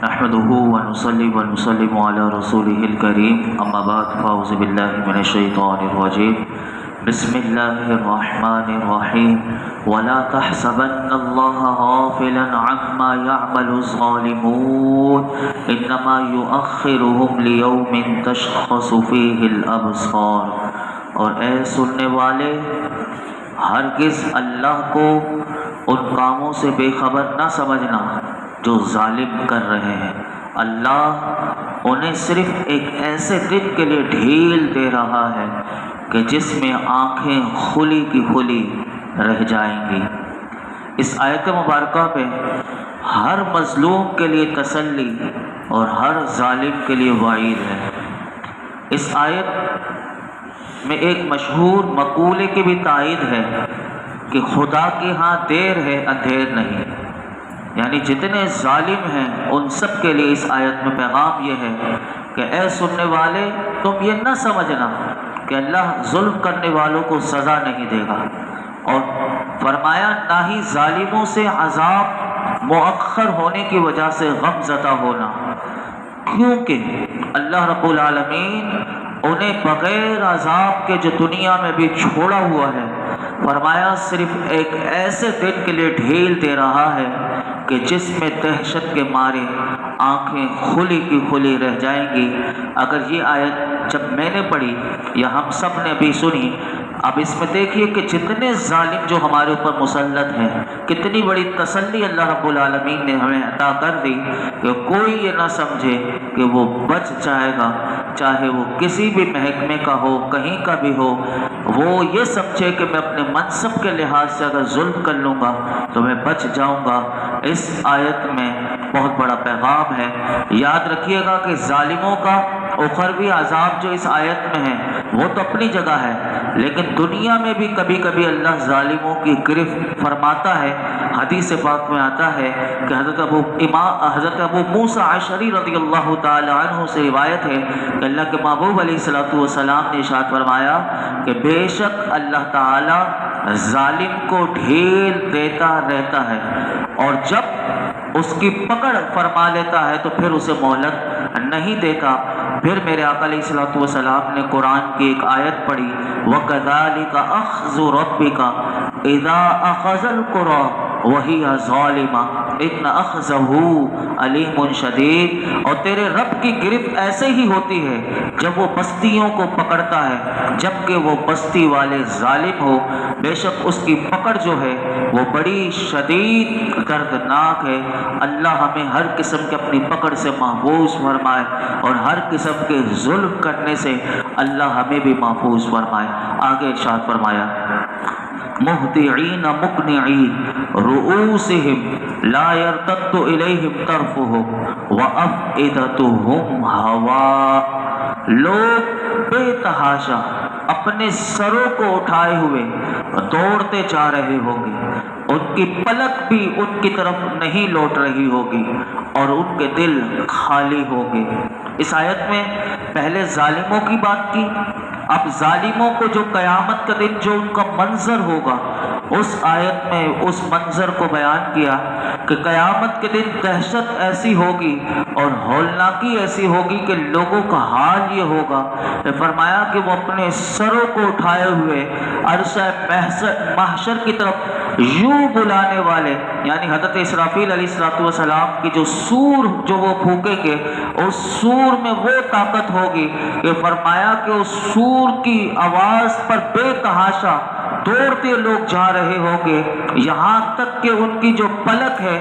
نحمده ونصلي ونسلم على رسوله الكريم اما بعد فاعوذ بالله من الشيطان الرجيم بسم الله الرحمن الرحيم ولا تحسبن الله غافلا عما يعمل الظالمون انما يؤخرهم ليوم تشخص فيه الابصار۔ اور اے سننے والے، ہرگز اللہ کو ان کاموں سے بے خبر نہ سمجھنا جو ظالم کر رہے ہیں۔ اللہ انہیں صرف ایک ایسے دن کے لیے ڈھیل دے رہا ہے کہ جس میں آنکھیں کھلی کی کھلی رہ جائیں گی۔ اس آیت مبارکہ میں ہر مظلوم کے لیے تسلی اور ہر ظالم کے لیے وعید ہے۔ اس آیت میں ایک مشہور مقولے کی بھی تائید ہے کہ خدا کے ہاں دیر ہے اندھیر نہیں، یعنی جتنے ظالم ہیں ان سب کے لیے اس آیت میں پیغام یہ ہے کہ اے سننے والے، تم یہ نہ سمجھنا کہ اللہ ظلم کرنے والوں کو سزا نہیں دے گا، اور فرمایا نہ ہی ظالموں سے عذاب مؤخر ہونے کی وجہ سے غم زدہ ہونا، کیونکہ اللہ رب العالمین انہیں بغیر عذاب کے جو دنیا میں بھی چھوڑا ہوا ہے، فرمایا صرف ایک ایسے دن کے لیے ڈھیل دے رہا ہے کہ جس میں دہشت کے مارے آنکھیں کھلی کی کھلی رہ جائیں گی۔ اگر یہ آیت جب میں نے پڑھی یا ہم سب نے بھی سنی، اب اس میں دیکھیے کہ جتنے ظالم جو ہمارے اوپر مسلط ہیں، کتنی بڑی تسلی اللہ رب العالمین نے ہمیں عطا کر دی کہ کوئی یہ نہ سمجھے کہ وہ بچ جائے گا، چاہے وہ کسی بھی محکمے کا ہو، کہیں کا بھی ہو، وہ یہ سمجھے کہ میں اپنے منصب کے لحاظ سے اگر ظلم کر لوں گا تو میں بچ جاؤں گا۔ اس آیت میں بہت بڑا پیغام ہے۔ یاد رکھیے گا کہ ظالموں کا اخروی عذاب جو اس آیت میں ہے وہ تو اپنی جگہ ہے، لیکن دنیا میں بھی کبھی کبھی اللہ ظالموں کی گرفت فرماتا ہے۔ حدیث پاک میں آتا ہے کہ حضرت ابو موسیٰ اشعری رضی اللہ تعالی عنہ سے روایت ہے کہ اللہ کے محبوب علیہ الصلوۃ والسلام نے ارشاد فرمایا کہ بے شک اللہ تعالی ظالم کو ڈھیل دیتا رہتا ہے، اور جب اس کی پکڑ فرما لیتا ہے تو پھر اسے مہلت نہیں دیتا۔ پھر میرے آقا علیہ الصلوۃ والسلام نے قرآن کی ایک آیت پڑھی، وَكَذَلِكَ أَخْذُ رَبِّكَ إِذَا أَخَذَ الْقُرَىٰ وَهِيَ ظَالِمَةٌ إِنَّ أَخْذَهُ عَلِيمٌ شَدِيدٌ، اور تیرے رب کی گرفت ایسے ہی ہوتی ہے جب وہ بستیوں کو پکڑتا ہے جبکہ وہ بستی والے ظالم ہو، بے شک اس کی پکڑ جو ہے وہ بڑی شدید دردناک ہے۔ اللہ ہمیں ہر قسم کے اپنی پکڑ سے محفوظ فرمائے، اور ہر قسم کے ظلم کرنے سے اللہ ہمیں بھی محفوظ فرمائے۔ آگے ارشاد فرمایا، مہطعین مقنعین رؤوسہم لا یرتد الیہم طرفہم وافئدتہم ہواء، لوگ بے تحاشا اپنے سروں کو اٹھائے ہوئے دوڑتے جا رہے ہوں گے، ان کی پلک بھی ان کی طرف نہیں لوٹ رہی ہوگی، اور ان کے دل خالی ہوں گے۔ اس آیت میں پہلے ظالموں کی بات کی، اب ظالموں کو جو قیامت کا دن جو ان کا منظر ہوگا، اس آیت میں اس منظر کو بیان کیا کہ قیامت کے دن دہشت ایسی ہوگی اور ہولناکی ایسی ہوگی کہ لوگوں کا حال یہ ہوگا کہ فرمایا کہ وہ اپنے سروں کو اٹھائے ہوئے عرصہ محشر کی طرف یوں بلانے والے، یعنی حضرت اسرافیل علیہ السلام کی جو سور جو وہ پھونکیں گے، اس سور میں وہ طاقت ہوگی کہ فرمایا کہ اس سور کی آواز پر بے تحاشا دوڑتے لوگ جا رہے ہوں گے، یہاں تک کہ ان کی جو پلک ہے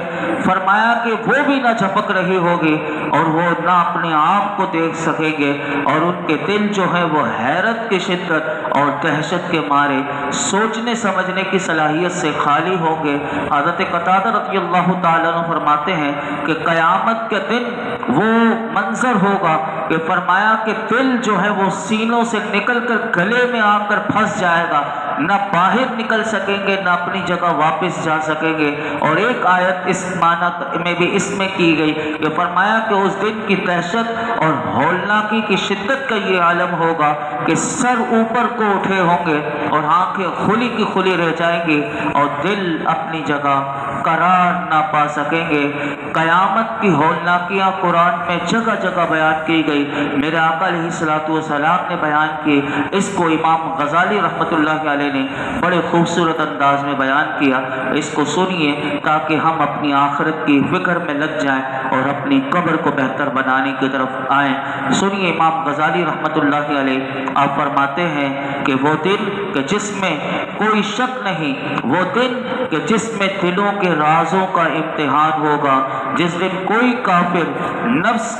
فرمایا کہ وہ بھی نہ جھپک رہی ہوگی، اور وہ نہ اپنے آپ کو دیکھ سکیں گے، اور ان کے دل جو ہے وہ حیرت کی شدت اور دہشت کے مارے سوچنے سمجھنے کی صلاحیت سے خالی ہوں گے۔ حضرت قتادہ رضی اللہ تعالیٰ عنہ فرماتے ہیں کہ قیامت کے دن وہ منظر ہوگا کہ فرمایا کہ دل جو ہے وہ سینوں سے نکل کر گلے میں آ کر پھنس جائے گا، نہ باہر نکل سکیں گے نہ اپنی جگہ واپس جا سکیں گے۔ اور ایک آیت اس معنی میں بھی اس میں کی گئی کہ فرمایا کہ اس دن کی دہشت اور ہولناکی کی شدت کا یہ عالم ہوگا کہ سر اوپر کو اٹھے ہوں گے اور آنکھیں کھلی کی کھلی رہ جائیں گی اور دل اپنی جگہ قرار نہ پا سکیں گے۔ قیامت کی ہولناکیاں قرآن میں جگہ جگہ بیان کی گئی، میرے آقا علیہ الصلوۃ والسلام نے بیان کی، اس کو امام غزالی رحمۃ اللہ علیہ نے بڑے خوبصورت انداز میں بیان کیا۔ اس کو سنیے تاکہ ہم اپنی آخرت کی فکر میں لگ جائیں اور اپنی قبر کو بہتر بنانے کی طرف آئیں۔ سنیے امام غزالی رحمۃ اللہ علیہ، آپ فرماتے ہیں کہ وہ دن کہ جس میں کوئی شک نہیں، وہ دن کہ جس میں دلوں کے رازوں کا امتحان ہوگا، جس دن کوئی کافر نفس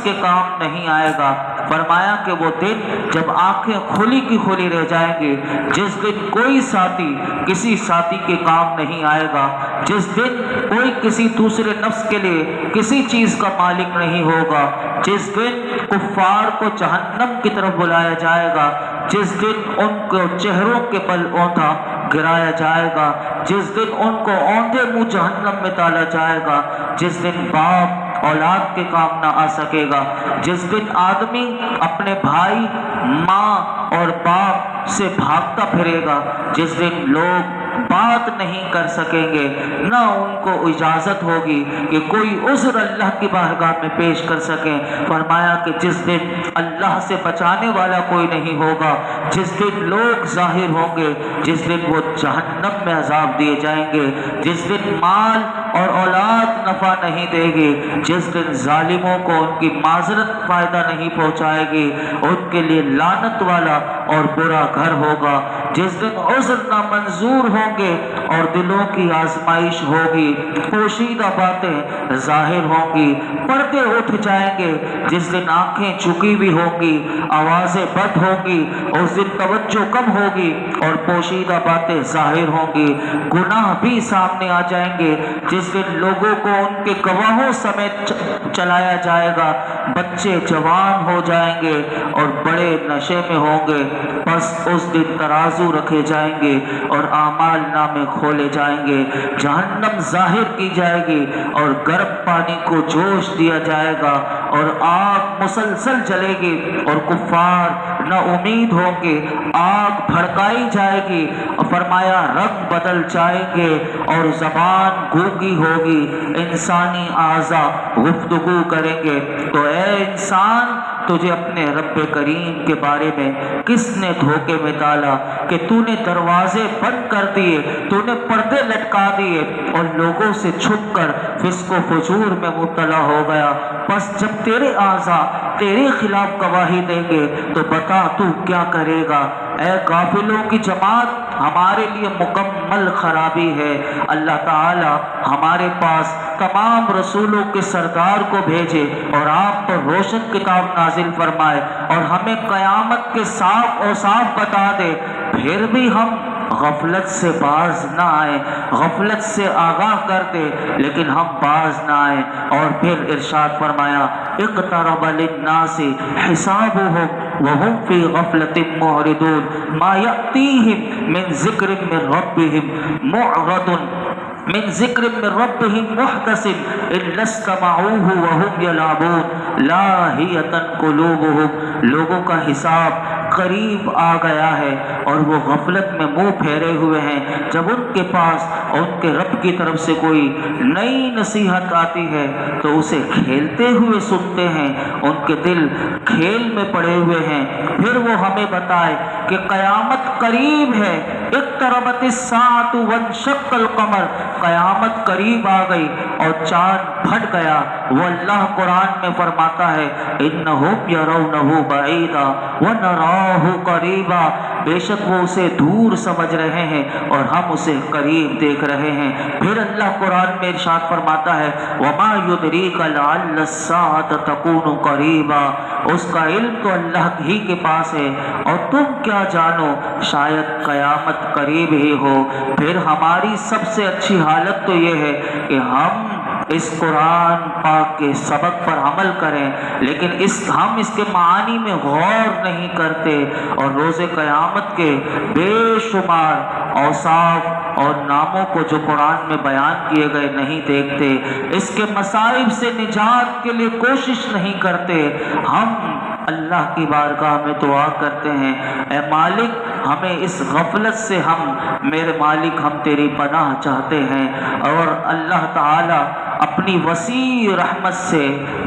کے کام نہیں آئے گا۔ فرمایا کہ وہ دن جب آنکھیں کھلی کی کھلی رہ جائیں گی، جس دن کوئی ساتھی کسی ساتھی کے کام نہیں آئے گا، جس دن کوئی کسی دوسرے نفس کے لیے کسی چیز کا مالک نہیں ہوگا، جس دن کفار کو جہنم کی طرف بلایا جائے گا، جس دن ان کو چہروں کے بل اوندا گرایا جائے گا، جس دن ان کو اوندے منہ جہنم میں ڈالا جائے گا، جس دن باپ اولاد کے کام نہ آ سکے گا، جس دن آدمی اپنے بھائی، ماں اور باپ سے بھاگتا پھرے گا، جس دن لوگ بات نہیں کر سکیں گے، نہ ان کو اجازت ہوگی کہ کوئی عذر اللہ کی بارگاہ میں پیش کر سکیں۔ فرمایا کہ جس دن اللہ سے بچانے والا کوئی نہیں ہوگا، جس دن لوگ ظاہر ہوں گے، جس دن وہ جہنم میں عذاب دیے جائیں گے، جس دن مال اور اولاد نفع نہیں دے گی، جس دن ظالموں کو ان کی معذرت فائدہ نہیں پہنچائے گی، ان کے لیے لعنت والا اور برا گھر ہوگا، جس دن عذر نامنظور ہوں گے اور دلوں کی آزمائش ہوگی، پوشیدہ باتیں ظاہر ہوں گی، پردے اٹھ جائیں گے، جس دن آنکھیں جھکی ہوئی ہوں گی، آوازیں بد ہوں گی، اس دن توجہ کم ہوگی اور پوشیدہ باتیں ظاہر ہوں گی، گناہ بھی سامنے آ جائیں گے، جس دن لوگوں کو ان کے گواہوں سمیت چلایا جائے گا، بچے جوان ہو جائیں گے اور بڑے نشے میں ہوں گے، بس اس دن ترازو رکھے جائیں گے اور اعمال نامے کھولے جائیں گے، جہنم ظاہر کی جائے گی اور گرم پانی کو جوش دیا جائے گا اور آگ مسلسل جلے گی اور کفار نا امید ہوں گے، آگ بھڑکائی جائے گی اور فرمایا رنگ بدل جائیں گے اور زبان گونگی ہوگی، انسانی اعضاء گفتگو کریں گے۔ تو اے انسان، تجھے اپنے رب کریم کے بارے میں کس نے دھوکے میں ڈالا کہ تو نے دروازے بند کر دیے، تو نے پردے لٹکا دیے اور لوگوں سے چھپ کر فسق و فجور میں مبتلا ہو گیا؟ بس جب تیرے اعضاء تیرے خلاف گواہی دیں گے تو بتا تو کیا کرے گا؟ اے غافلوں کی جماعت، ہمارے لیے مکمل خرابی ہے۔ اللہ تعالی ہمارے پاس تمام رسولوں کے سردار کو بھیجے اور آپ پر روشن کتاب نازل فرمائے اور ہمیں قیامت کے صاف اوصاف بتا دے، پھر بھی ہم غفلت سے باز نہ آئے، غفلت سے آگاہ کر دے لیکن ہم باز نہ آئے۔ اور پھر ارشاد فرمایا اقترب للناس حسابهم وهم في غفلة معرضون ما يأتيهم من ذکر من ربهم معرض من ذکر من ربهم محدث الا استمعوه وهم يلعبون لاہیۃ قلوبهم، لوگوں کا حساب قریب آ گیا ہے اور وہ غفلت میں منہ پھیرے ہوئے ہیں۔ جب ان کے پاس ان کے رب کی طرف سے کوئی نئی نصیحت آتی ہے تو اسے کھیلتے ہوئے سنتے ہیں، ان کے دل کھیل میں پڑے ہوئے ہیں۔ پھر وہ ہمیں بتائے کہ قیامت قریب ہے، اقتربت الساعۃ وانشق القمر، قیامت قریب آ گئی اور چاند پھٹ گیا۔ وہ اللہ قرآن میں فرماتا ہے انہم یرونہ بعیدا ونراہ قریبا، بے شک وہ اسے دور سمجھ رہے ہیں اور ہم اسے قریب دیکھ رہے ہیں۔ پھر اللہ قرآن میں ارشاد فرماتا ہے وما یدریک لعل الساعۃ تکون قریبا، اس کا علم تو اللہ ہی کے پاس ہے اور تم کیا جانو شاید قیامت قریب ہی ہو۔ پھر ہماری سب سے اچھی حالت تو یہ ہے کہ ہم اس قرآن پاک کے سبق پر عمل کریں، لیکن ہم اس کے معانی میں غور نہیں کرتے اور روز قیامت کے بے شمار اوصاف اور ناموں کو جو قرآن میں بیان کیے گئے نہیں دیکھتے، اس کے مصائب سے نجات کے لیے کوشش نہیں کرتے۔ ہم اللہ کی بارگاہ میں دعا کرتے ہیں، اے مالک ہمیں اس غفلت سے میرے مالک ہم تیری پناہ چاہتے ہیں، اور اللہ تعالی اپنی وسیع رحمت سے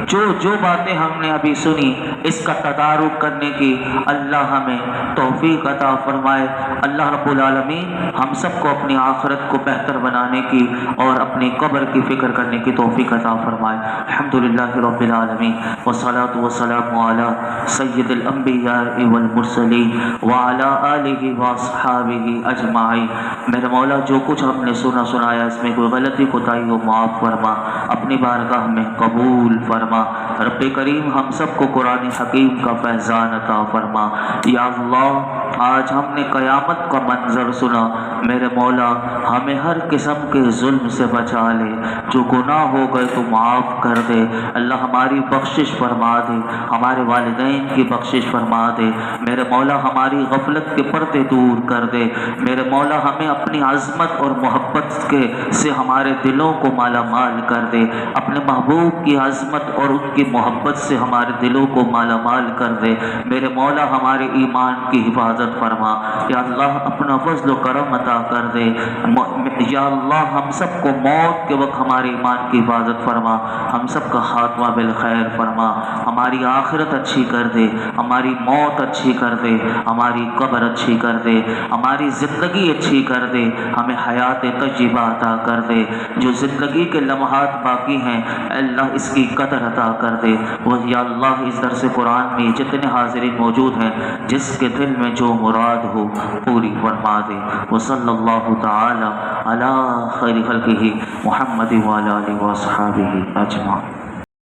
جو باتیں ہم نے ابھی سنی اس کا تدارک کرنے کی اللہ ہمیں توفیق عطا فرمائے۔ اللہ رب العالمین ہم سب کو اپنی آخرت کو بہتر بنانے کی اور اپنی قبر کی فکر کرنے کی توفیق عطا فرمائے۔ الحمدللہ رب العالمین والصلاة والسلام علی سید الانبیاء والمرسلین وعلی آلہ واصحابہ اجمعین۔ میرے مولا جو کچھ ہم نے سنایا اس میں کوئی غلطی کوتاہی ہو معاف فرما، اپنی بارگاہ میں قبول فرما۔ رب کریم ہم سب کو قرآن حکیم کا فیضان عطا فرما۔ یا اللہ آج ہم نے قیامت کا منظر سنا، میرے مولا ہمیں ہر قسم کے ظلم سے بچا لے، جو گناہ ہو گئے تو معاف کر دے اللہ، ہماری بخشش فرما دے، ہمارے والدین کی بخشش فرما دے میرے مولا، ہماری غفلت کے پردے دور کر دے میرے مولا، ہمیں اپنی عظمت اور محبت سے ہمارے دلوں کو مالا مال کر دے، اپنے محبوب کی عظمت اور ان کی محبت سے ہمارے دلوں کو مالا مال کر دے میرے مولا، ہمارے ایمان کی حفاظت فرما یا اللہ، اپنا فضل و کرم عطا کر دے یا اللہ، ہم سب کو موت کے وقت ہمارے ایمان کی حفاظت فرما، ہم سب کا خاتمہ بالخیر فرما، ہماری آخرت اچھی کر دے، ہماری موت اچھی کر دے، ہماری قبر اچھی کر دے، ہماری زندگی اچھی کر دے، ہمیں حیات طیبہ عطا کر دے، جو زندگی کے لمحات باقی ہیں اللہ اس کی قدر عطا کر دے وہ یا اللہ، اس درس قرآن میں جتنے حاضرین موجود ہیں جس کے دل میں جو مراد ہو پوری فرما دے۔ وصلی اللہ تعالی علی خیر خلقہ محمد وعلی آلہ وصحبہ اجمعین۔